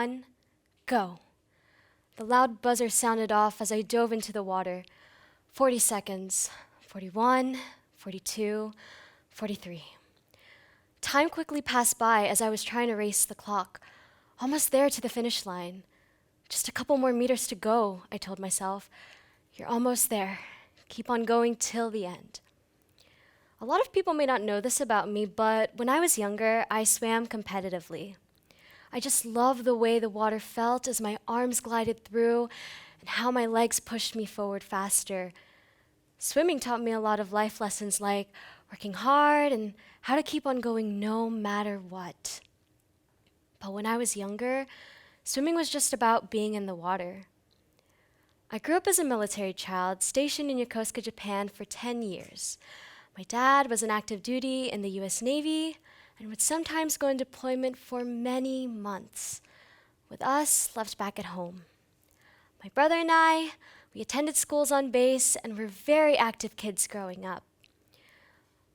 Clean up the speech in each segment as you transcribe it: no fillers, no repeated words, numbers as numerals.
1, go. The loud buzzer sounded off as I dove into the water. 40 seconds, 41, 42, 43. Time quickly passed by as I was trying to race the clock. Almost there to the finish line. Just a couple more meters to go, I told myself. You're almost there. Keep on going till the end. A lot of people may not know this about me, but when I was younger, I swam competitively. I just loved the way the water felt as my arms glided through and how my legs pushed me forward faster. Swimming taught me a lot of life lessons like working hard and how to keep on going no matter what. But when I was younger, swimming was just about being in the water. I grew up as a military child stationed in Yokosuka, Japan for 10 years. My dad was on active duty in the US Navy and would sometimes go on deployment for many months, with us left back at home. My brother and I, we attended schools on base and were very active kids growing up.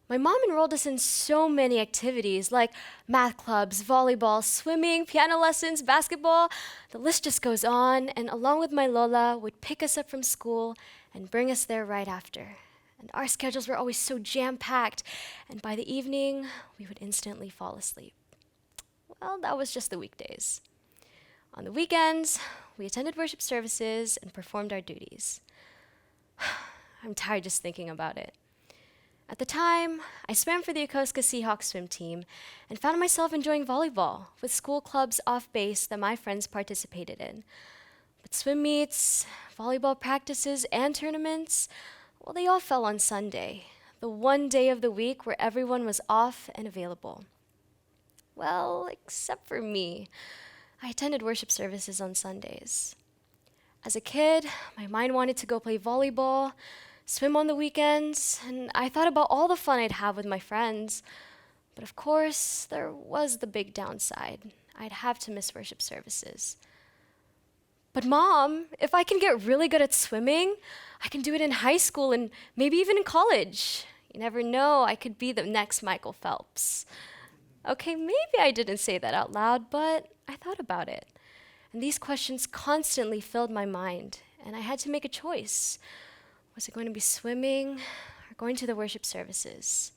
My mom enrolled us in so many activities like math clubs, volleyball, swimming, piano lessons, basketball. The list just goes on, and along with my Lola, would pick us up from school and bring us there right after. And our schedules were always so jam-packed, and by the evening, we would instantly fall asleep. Well, that was just the weekdays. On the weekends, we attended worship services and performed our duties. I'm tired just thinking about it. At the time, I swam for the Yokosuka Seahawks swim team and found myself enjoying volleyball with school clubs off base that my friends participated in. But swim meets, volleyball practices, and tournaments, well, they all fell on Sunday, the one day of the week where everyone was off and available. Well, except for me. I attended worship services on Sundays. As a kid, my mind wanted to go play volleyball, swim on the weekends, and I thought about all the fun I'd have with my friends. But of course, there was the big downside. I'd have to miss worship services. But Mom, if I can get really good at swimming, I can do it in high school and maybe even in college. You never know, I could be the next Michael Phelps. Okay, maybe I didn't say that out loud, but I thought about it. And these questions constantly filled my mind, and I had to make a choice. Was it going to be swimming or going to the worship services?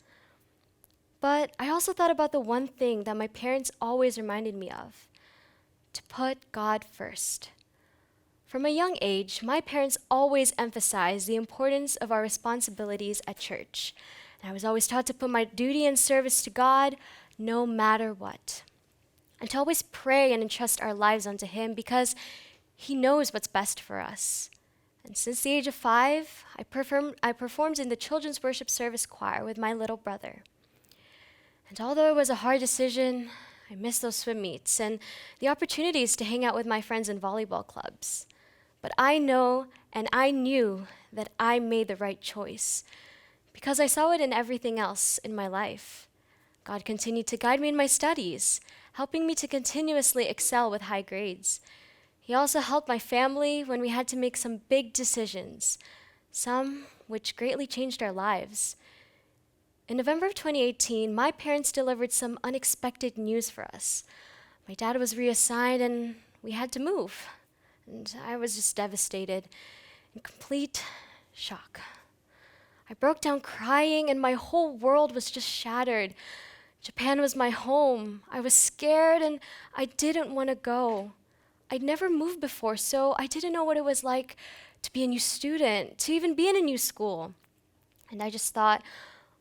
But I also thought about the one thing that my parents always reminded me of: to put God first. From a young age, my parents always emphasized the importance of our responsibilities at church. And I was always taught to put my duty and service to God no matter what. And to always pray and entrust our lives unto Him because He knows what's best for us. And since the age of 5, I performed in the children's worship service choir with my little brother. And although it was a hard decision, I missed those swim meets and the opportunities to hang out with my friends in volleyball clubs. But I know and I knew that I made the right choice because I saw it in everything else in my life. God continued to guide me in my studies, helping me to continuously excel with high grades. He also helped my family when we had to make some big decisions, some which greatly changed our lives. In November of 2018, my parents delivered some unexpected news for us. My dad was reassigned and we had to move. And I was just devastated, in complete shock. I broke down crying and my whole world was just shattered. Japan was my home. I was scared and I didn't want to go. I'd never moved before, so I didn't know what it was like to be a new student, to even be in a new school. And I just thought,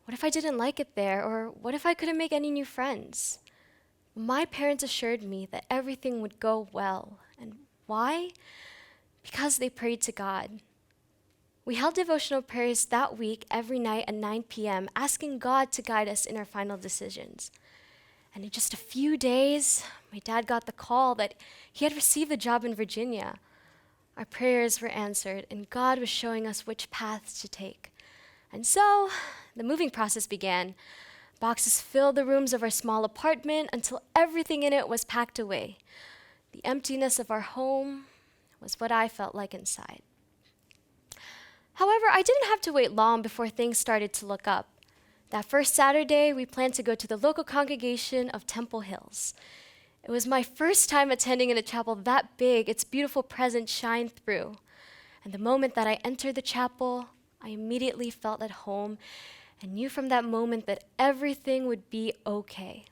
what if I didn't like it there, or what if I couldn't make any new friends? My parents assured me that everything would go well. And why? Because they prayed to God. We held devotional prayers that week every night at 9 p.m., asking God to guide us in our final decisions. And in just a few days, my dad got the call that he had received a job in Virginia. Our prayers were answered, and God was showing us which paths to take. And so, the moving process began. Boxes filled the rooms of our small apartment until everything in it was packed away. The emptiness of our home was what I felt like inside. However, I didn't have to wait long before things started to look up. That first Saturday, we planned to go to the local congregation of Temple Hills. It was my first time attending in a chapel that big, its beautiful presence shined through. And the moment that I entered the chapel, I immediately felt at home and knew from that moment that everything would be okay.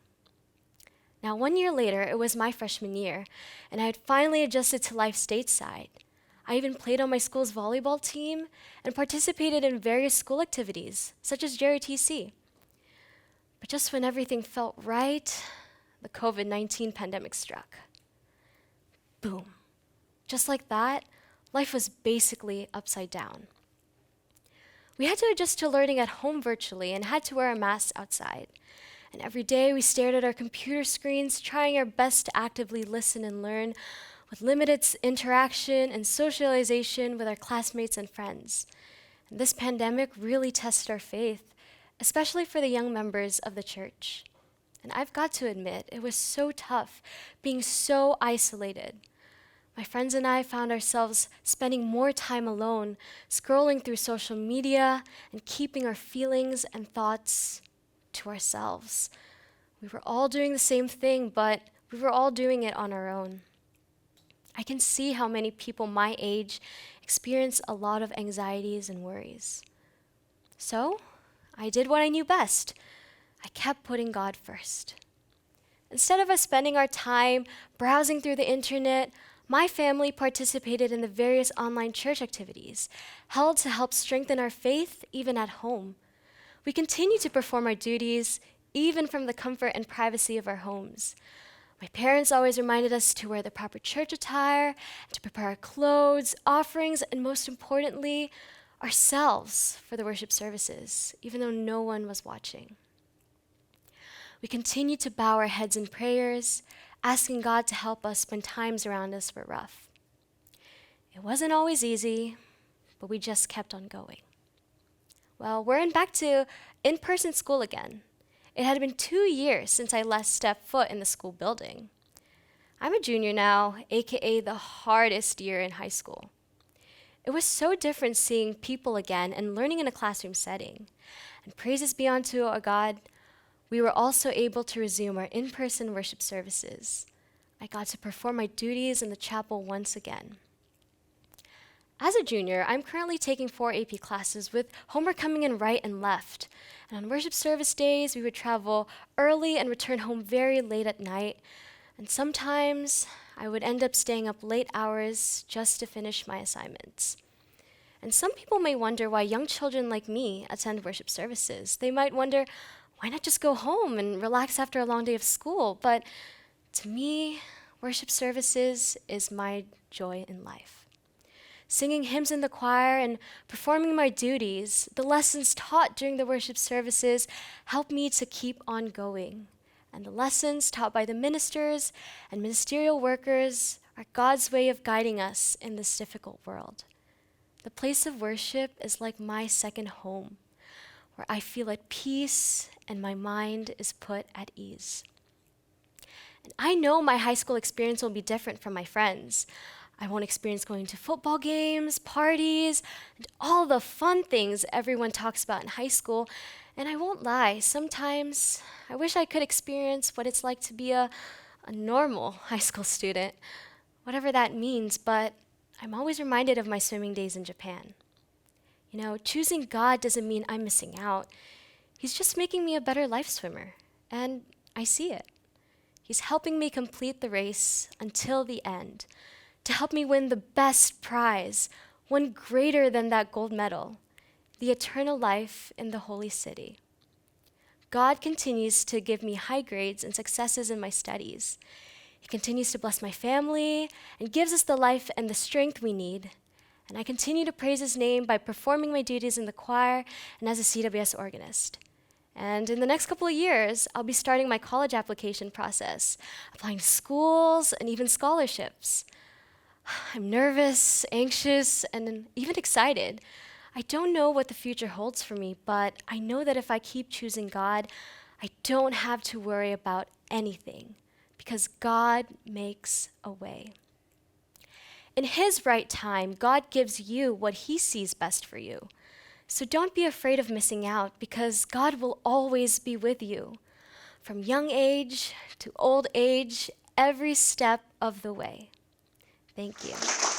Now, 1 year later, it was my freshman year, and I had finally adjusted to life stateside. I even played on my school's volleyball team and participated in various school activities, such as JROTC. But just when everything felt right, the COVID-19 pandemic struck. Boom. Just like that, life was basically upside down. We had to adjust to learning at home virtually and had to wear a mask outside. And every day we stared at our computer screens, trying our best to actively listen and learn with limited interaction and socialization with our classmates and friends. And this pandemic really tested our faith, especially for the young members of the church. And I've got to admit, it was so tough being so isolated. My friends and I found ourselves spending more time alone, scrolling through social media and keeping our feelings and thoughts to ourselves. We were all doing the same thing, but we were all doing it on our own. I can see how many people my age experience a lot of anxieties and worries. So, I did what I knew best. I kept putting God first. Instead of us spending our time browsing through the internet, my family participated in the various online church activities held to help strengthen our faith even at home. We continue to perform our duties even from the comfort and privacy of our homes. My parents always reminded us to wear the proper church attire, to prepare our clothes, offerings, and most importantly, ourselves for the worship services, even though no one was watching. We continued to bow our heads in prayers, asking God to help us when times around us were rough. It wasn't always easy, but we just kept on going. Well, we're back to in-person school again. It had been 2 years since I last stepped foot in the school building. I'm a junior now, aka the hardest year in high school. It was so different seeing people again and learning in a classroom setting. And praises be unto our God, we were also able to resume our in-person worship services. I got to perform my duties in the chapel once again. As a junior, I'm currently taking 4 AP classes with homework coming in right and left. And on worship service days, we would travel early and return home very late at night. And sometimes I would end up staying up late hours just to finish my assignments. And some people may wonder why young children like me attend worship services. They might wonder, why not just go home and relax after a long day of school? But to me, worship services is my joy in life. Singing hymns in the choir and performing my duties, the lessons taught during the worship services help me to keep on going. And the lessons taught by the ministers and ministerial workers are God's way of guiding us in this difficult world. The place of worship is like my second home, where I feel at peace and my mind is put at ease. And I know my high school experience will be different from my friends. I won't experience going to football games, parties, and all the fun things everyone talks about in high school. And I won't lie, sometimes I wish I could experience what it's like to be a normal high school student, whatever that means, but I'm always reminded of my swimming days in Japan. You know, choosing God doesn't mean I'm missing out. He's just making me a better life swimmer, and I see it. He's helping me complete the race until the end, to help me win the best prize, one greater than that gold medal, the eternal life in the holy city. God continues to give me high grades and successes in my studies. He continues to bless my family and gives us the life and the strength we need. And I continue to praise his name by performing my duties in the choir and as a CWS organist. And in the next couple of years, I'll be starting my college application process, applying to schools and even scholarships. I'm nervous, anxious, and even excited. I don't know what the future holds for me, but I know that if I keep choosing God, I don't have to worry about anything because God makes a way. In his right time, God gives you what he sees best for you. So don't be afraid of missing out because God will always be with you. From young age to old age, every step of the way. Thank you.